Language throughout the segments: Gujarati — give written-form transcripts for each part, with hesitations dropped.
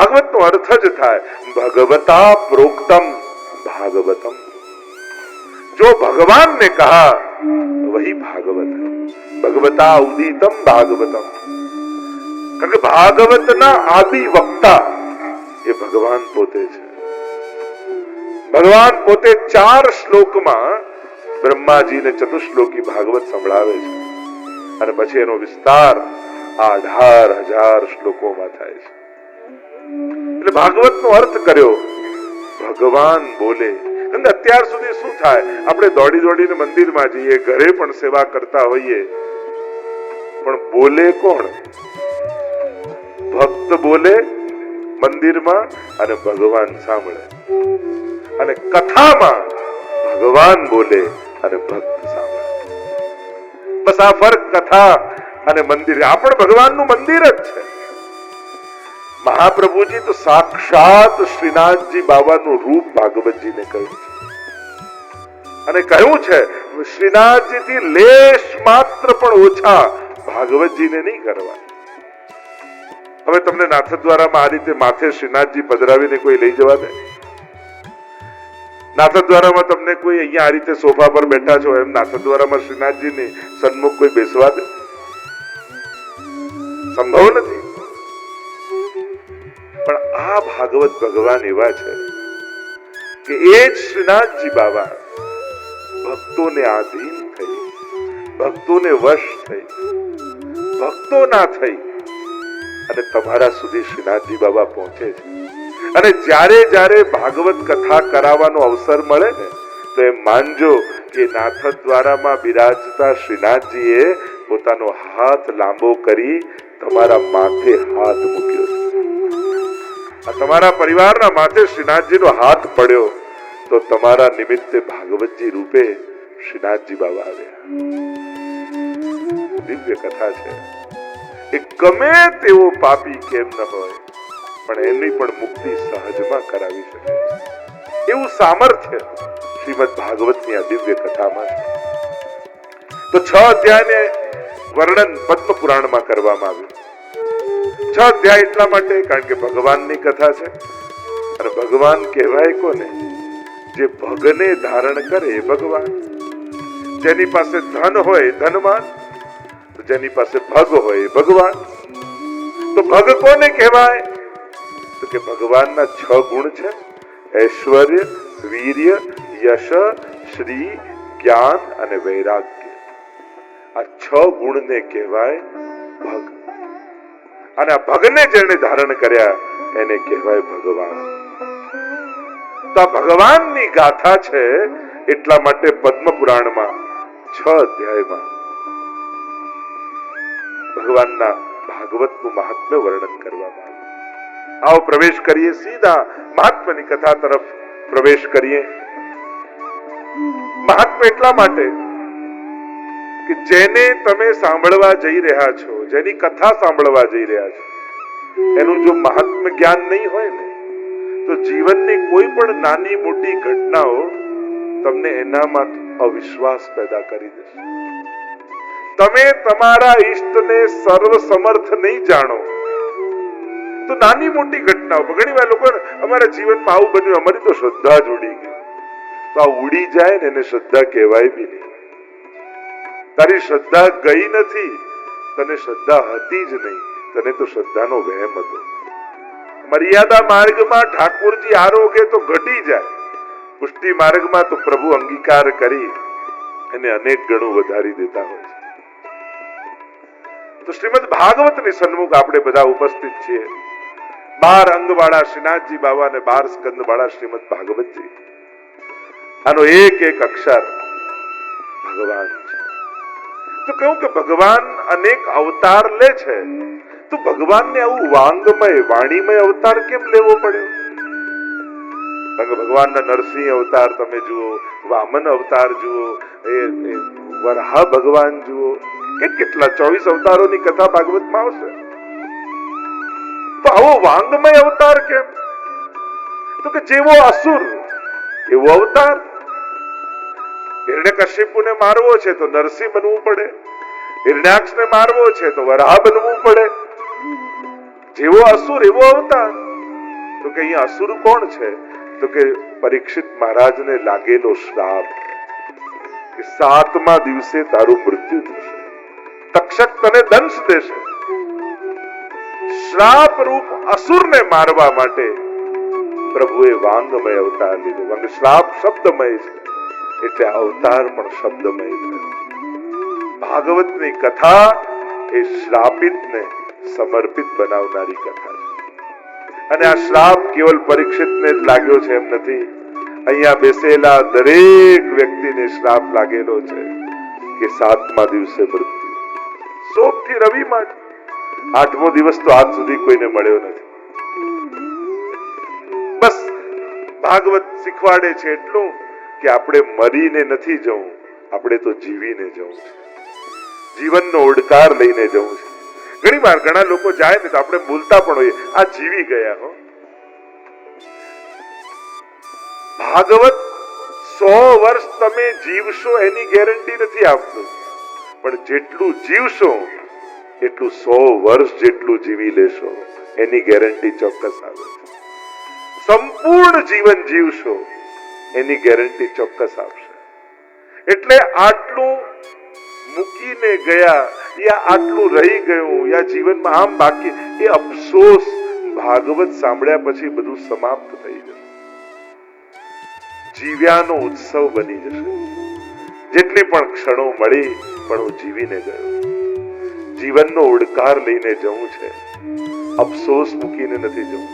ભાગવત નો અર્થ જ થાય ભગવતા પ્રોક્તમ भागवतम। जो भगवान ने कहा वही भागवत है, भगवता उदितम भागवतम। કારણ કે ભાગવતના આદિ વક્તા એ ભગવાન પોતે છે। ભગવાન પોતે 4 શ્લોકમાં બ્રહ્માજીને ચતુશ્લોકી ભાગવત સંભળાવે છે અને પછી એનો વિસ્તાર 18,000 શ્લોકોમાં થાય છે। એટલે ભાગવતનો અર્થ કર્યો ભગવાન બોલે। અત્યાર સુધી શું થાય, આપણે દોડી દોડીને મંદિરમાં જઈએ, ઘરે પણ સેવા કરતા હોઈએ, પણ બોલે કોણ? ભક્ત બોલે મંદિરમાં અને ભગવાન સાંભળે, અને કથામાં ભગવાન બોલે અને ભક્ત સાંભળે। બસ આ ફરક કથા અને મંદિર। આ પણ ભગવાનનું મંદિર જ છે। મહાપ્રભુજી તો સાક્ષાત શ્રીનાથજી બાબાનું રૂપ ભાગવતજીને કહ્યું છે અને કહ્યું છે શ્રીનાથજીથી લેશ માત્ર પણ ઓછા ભાગવતજીને નહીં કરવા। હવે તમને નાથદ્વારામાં આ રીતે માથે શ્રીનાથજી પધરાવીને કોઈ લઈ જવા દે? નાથદ્વારામાં તમને કોઈ અહીંયા આ રીતે સોફા પર બેઠા છો એમ નાથદ્વારામાં શ્રીનાથજીની સન્મુખ કોઈ બેસવા દે? સંભવ નથી। પણ આ ભાગવત ભગવાન એવા છે કે એ જ શ્રીનાથજી બાબા ભક્તોને આધીન થઈ, ભક્તોને વશ થઈ, ભક્તોના થઈ અને તમારા સુધી શ્રીનાથજી બાબા પહોંચે છે। અને જ્યારે જ્યારે ભાગવત કથા કરાવવાનો અવસર મળે ને તો એમ માનજો કે નાથદ્વારામાં બિરાજતા શ્રીનાથજીએ પોતાનો હાથ લાંબો કરી તમારા માથે હાથ મૂક્યો છે। આ તમારા પરિવારના માથે શ્રીનાથજીનો હાથ પડ્યો તો તમારા નિમિત્તે ભાગવતજી રૂપે શ્રીનાથજી બાબા આવ્યા। દિવ્ય કથા છે। એ ગમે તેવો પાપી કેમ ન હોય પણ એની પણ મુક્તિ સહજમાં કરાવી શકે એવું સામર્થ્ય શ્રીમદ ભાગવતની આ દિવ્ય કથામાં છે। તો 6 અધ્યાયને વર્ણન પદ્મ પુરાણમાં કરવામાં આવ્યું। 6 અધ્યાય એટલા માટે કારણ કે ભગવાનની કથા છે અને ભગવાન કહેવાય કોને? જે ભગને ધારણ કરે એ ભગવાન। જેની પાસે ધન હોય ધનવાન, જેની પાસે ભગ હોય એ ભગવાન। તો ભગ કોને કહેવાય? તો કે ભગવાનના 6 ગુણ છે, ઐશ્વર્ય, વીર્ય, યશ, શ્રી, જ્ઞાન અને વૈરાગ્ય। આ 6 ગુણને કહેવાય ભગ અને આ ભગને જેને ધારણ કર્યા એને કહેવાય ભગવાન। તો આ ભગવાનની ગાથા છે એટલા માટે પદ્મ પુરાણમાં 6 અધ્યાયમાં ભગવાનના ભાગવતનું મહાત્મ્ય વર્ણન કરવામાં આવ્યું। આવો પ્રવેશ કરીએ, સીધા મહાત્મ્યની કથા તરફ પ્રવેશ કરીએ। મહાત્મ્ય એટલા માટે કે જેને તમે સાંભળવા જઈ રહ્યા છો, જેની કથા સાંભળવા જઈ રહ્યા છો, એનું જો મહાત્મ્ય જ્ઞાન નહીં હોય ને તો જીવનની કોઈ પણ નાની મોટી ઘટનાઓ તમને એનામાં અવિશ્વાસ પેદા કરી દેશે। તમે તમારા ઈષ્ટને સર્વ સમર્થ નહીં જાણો તો નાની મોટી ઘટનાઓ, ઘણી વાર લોકો અમારા જીવનમાં આવું બન્યું, અમારી તો શ્રદ્ધા જ ઉડી ગઈ, તો આ ઉડી જાય ને એને શ્રદ્ધા કહેવાય બી નહીં। તારી શ્રદ્ધા ગઈ નથી, તને શ્રદ્ધા હતી જ નહીં, તને તો શ્રદ્ધાનો વહેમ હતો। મર્યાદા માર્ગમાં ઠાકોરજી આરોગે તો ઘટી જાય, પુષ્ટિ માર્ગમાં તો પ્રભુ અંગીકાર કરી એને અનેક ગણું વધારી દેતા હોય છે। તો શ્રીમદ ભાગવતની સન્મુખ આપણે બધા ઉપસ્થિત છીએ। 12 અંગવાળા શ્રીનાથજી બાબા અને 12 સ્કંદ વાળા શ્રીમદ ભાગવતજી। આનો એક એક અક્ષર ભગવાન છે। તો કહું કે ભગવાન અનેક અવતાર લે છે, તો ભગવાનને આવું વાંગમય વાણીમય અવતાર કેમ લેવો પડ્યો? કારણ કે ભગવાનના નરસિંહ અવતાર તમે જુઓ, વામન અવતાર જુઓ, એ વરાહ ભગવાન જુઓ, કેટલા 24 અવતારોની કથા ભાગવતમાં આવશે। તો આવો વાંગમય અવતાર કેમ? તો કે જેવો અસુર એવો અવતાર। હિરણ્યકશ્યપુને મારવો છે તો નરસિંહ બનવું પડે, હિરણ્યાક્ષને મારવો છે તો વરાહ બનવું પડે। જેવો અસુર એવો અવતાર। તો કે અહીંયા અસુર કોણ છે? તો કે પરીક્ષિત મહારાજને લાગેલો શ્રાપ કે 7મા દિવસે તારું મૃત્યુ થશે, તક્ષક તને દંશ દેશે. શ્રાપ રૂપ અસુરને મારવા માટે પ્રભુએ વાંગમય અવતાર લીધો. કારણ કે શ્રાપ શબ્દમય છે એટલે અવતાર પણ શબ્દમય છે. ભાગવતની કથા એ શ્રાપિતને સમર્પિત બનાવનારી કથા છે. અને આ શ્રાપ કેવલ પરીક્ષિતને જ લાગ્યો છે એમ નથી, અહીંયા બેસેલા દરેક વ્યક્તિને શ્રાપ લાગેલો છે કે 7મા દિવસે મૃત્યુ. સોમથી રવિમાં 8મો દિવસ તો આજ સુધી કોઈને મળ્યો નથી. બસ ભાગવત શીખવાડે છે એટલું કે આપણે મરીને નથી જવું, આપણે તો જીવીને જવું છે, જીવનનો ઉડકાર લઈને જવું છે. ઘણી વાર ઘણા લોકો જાય ને તો આપણે બોલતા પણ હોઈએ આ જીવી ગયા. હો, ભાગવત 100 વર્ષ તમે જીવશો એની ગેરંટી નથી આપતું, પણ જેટલું જીવશો એટલું 100 વર્ષ જેટલું જીવી લેશો એની ગેરંટી ચોક્કસ આવે છે. સંપૂર્ણ જીવન જીવશો એની ગેરંટી ચોક્કસ આવશે. એટલે આટલું મૂકીને ગયા યા આટલું રહી ગયું યા જીવનમાં આમ બાકી, એ અફસોસ ભાગવત સાંભળ્યા પછી બધું સમાપ્ત થઈ જશે. જીવ્યાનો ઉત્સવ બની જશે. જેટલી પણ ક્ષણો મળી પણ હું જીવીને ગયો, જીવનનો ઉડકાર લઈને જવું છે, અફસોસ મૂકીને નથી જવું,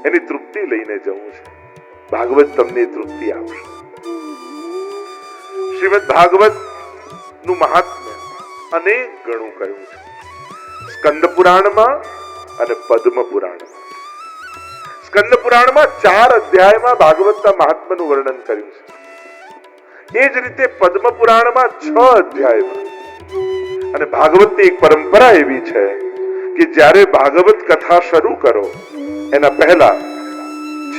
એની તૃપ્તિ લઈને જવું છે. ભાગવત તમને તૃપ્તિ આપશે. શ્રીમદ ભાગવત નું મહાત્મ્ય અનેક ગણું કહ્યું છે સ્કંદ પુરાણમાં અને પદ્મ પુરાણમાં. સ્કંદ પુરાણમાં 4 અધ્યાયમાં ભાગવતના મહાત્મ્યનું વર્ણન કર્યું છે. એ જ રીતે પદ્મ પુરાણમાં 6 અધ્યાયમાં. અને ભાગવતની એક પરંપરા એવી છે કે જ્યારે ભાગવત કથા શરૂ કરો એના પહેલા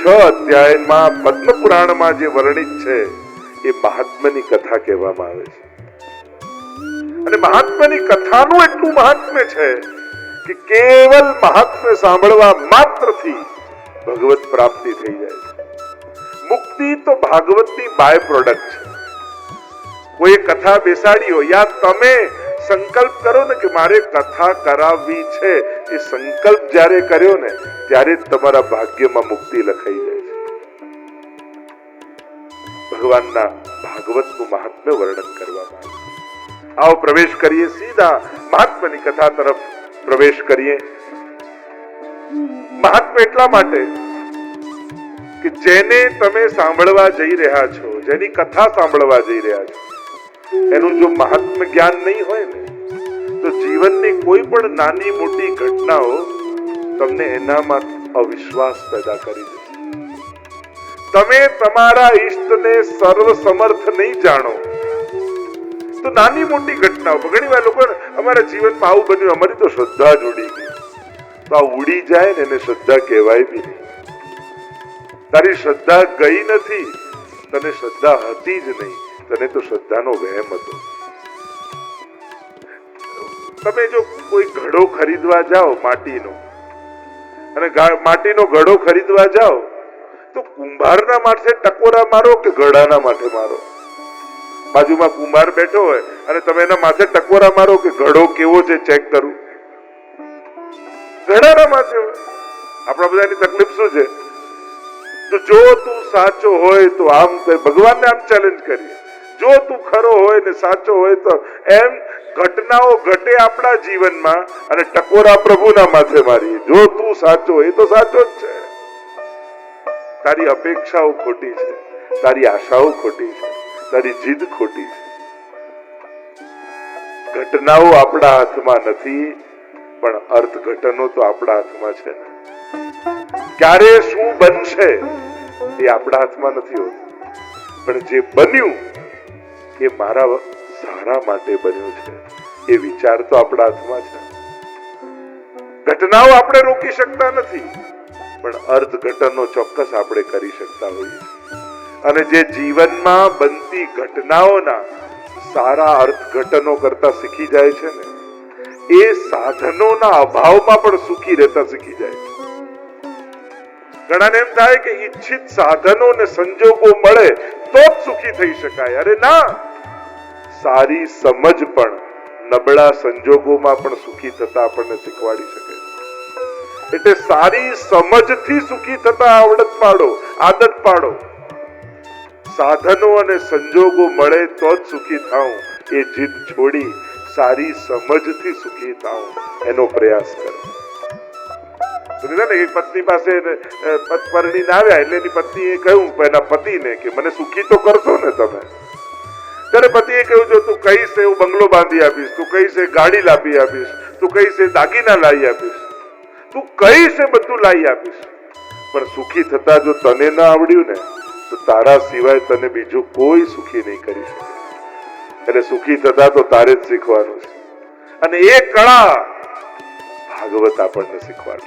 6 અધ્યાયમાં પદ્મ પુરાણમાં જે વર્ણિત છે એ મહાત્મ્યની કથા કહેવામાં આવે છે. અને મહાત્મ્યની કથાનું એટલું મહાત્મ્ય છે કે કેવલ મહાત્મ્ય સાંભળવા માત્રથી ભગવત પ્રાપ્તિ થઈ જાય છે. મુક્તિ તો ભાગવતની બાય પ્રોડક્ટ છે. કોઈ કથા બેસાડી હોય યા તમે સંકલ્પ કરો ને કે મારે કથા કરાવવી છે, એ સંકલ્પ જ્યારે કર્યો ને ત્યારે જ તમારા ભાગ્યમાં મુક્તિ લખાઈ જાય છે. ભગવાનના ભાગવતનું મહાત્મ્ય વર્ણન કરવામાં આવે. આવો પ્રવેશ કરીએ, સીધા મહાત્મ્યની કથા તરફ પ્રવેશ કરીએ. મહાત્મ્ય એટલા માટે કે જેને તમે સાંભળવા જઈ રહ્યા છો, જેની કથા સાંભળવા જઈ રહ્યા છો, એનું જો મહાત્મ્ય જ્ઞાન નહીં હોય ને તો જીવનની કોઈ પણ નાની મોટી ઘટનાઓ તમને એનામાં અવિશ્વાસ પેદા કરી દે. તમે તમારા ઈષ્ટને સર્વ સમર્થ નહીં જાણો તો નાની મોટી ઘટનાઓ, ઘણી વાર લોકો અમારા જીવનમાં આવું બન્યું, અમારી તો શ્રદ્ધા જ ઉડી ગઈ. તો આ ઉડી જાય ને એને શ્રદ્ધા કહેવાય બી નહીં. તારી શ્રદ્ધા ગઈ નથી, તને શ્રદ્ધા હતી જ નહીં, તને તો શ્રદ્ધાનો વહેમ હતો. તમે જો કોઈ ઘડો ખરીદવા જાઓ માટીનો, અને માટીનો ઘડો ખરીદવા જાઓ તો કુંભારના માથે ટકોરા મારો કે ઘડાના માથે મારો? બાજુમાં કુંભાર બેઠો હોય અને તમે એના માથે ટકોરા મારો કે ઘડો કેવો છે ચેક કરું? ઘડાના માથે હોય. આપણા બધાની તકલીફ શું છે? તો જો તું સાચો હોય તો આમ કહે, ભગવાનને આમ ચેલેન્જ કરીએ, જો તું ખરો હોય ને સાચો હોય તો એમ ઘટનાઓ ઘટે આપણા જીવનમાં અને ટકોરા પ્રભુના માથે મારીએ. જો તું સાચો હોય તો સાચો જ છે. તારી અપેક્ષાઓ ખોટી છે, તારી આશાઓ ખોટી છે, તારી જીદ ખોટી છે. ઘટનાઓ આપણા હાથમાં નથી, પણ અર્થઘટનો તો આપણા હાથમાં છે. ક્યારે શું બનશે એ આપણા હાથમાં નથી હોતું, પણ જે બન્યું એ મારા સારા માટે બન્યું છે એ વિચાર તો આપણા હાથમાં છે. ઘટનાઓ આપણે રોકી શકતા નથી, પણ અર્થઘટનો ચોક્કસ આપણે કરી શકતા હોઈએ. અને જે જીવનમાં બનતી ઘટનાઓના સારા અર્થઘટનો કરતા શીખી જાય છે ને, એ સાધનોના અભાવમાં પણ સુખી રહેતા શીખી જાય છે. ઘણાને એમ થાય કે ઈચ્છિત સાધનો અને સંજોગો મળે તો જ સુખી થઈ શકાય. અરે ના, સારી સમજ પણ નબળા સંજોગોમાં પણ સુખી થતા આપણને શીખવાડી શકે છે. એટલે સારી સમજથી સુખી થતા આવડત પાડો, આદત પાડો. સાધનો અને સંજોગો મળે તો જ સુખી થાઉં એ જીદ છોડી સારી સમજથી સુખી થાઉં એનો પ્રયાસ કરો. એક પત્ની પાસે પરણીને આવ્યા એટલે એની પત્નીએ કહ્યું એના પતિને કે મને સુખી તો કરશો ને તમે. ત્યારે પતિએ કહ્યું જો તું કહીશ એવું બંગલો બાંધી આપીશ, તું કહીશ એ ગાડી લાવી આપીશ, તું કહીશ એ દાગીના લાવી આપીશ, તું કહીશ એ બધું લાવી આપીશ, પણ સુખી થતા જો તને ના આવડ્યું ને તો તારા સિવાય તને બીજું કોઈ સુખી નહીં કરી શકે. એટલે સુખી થતા તો તારે જ શીખવાનું છે. અને એ કળા ભાગવત આપણને શીખવાડે.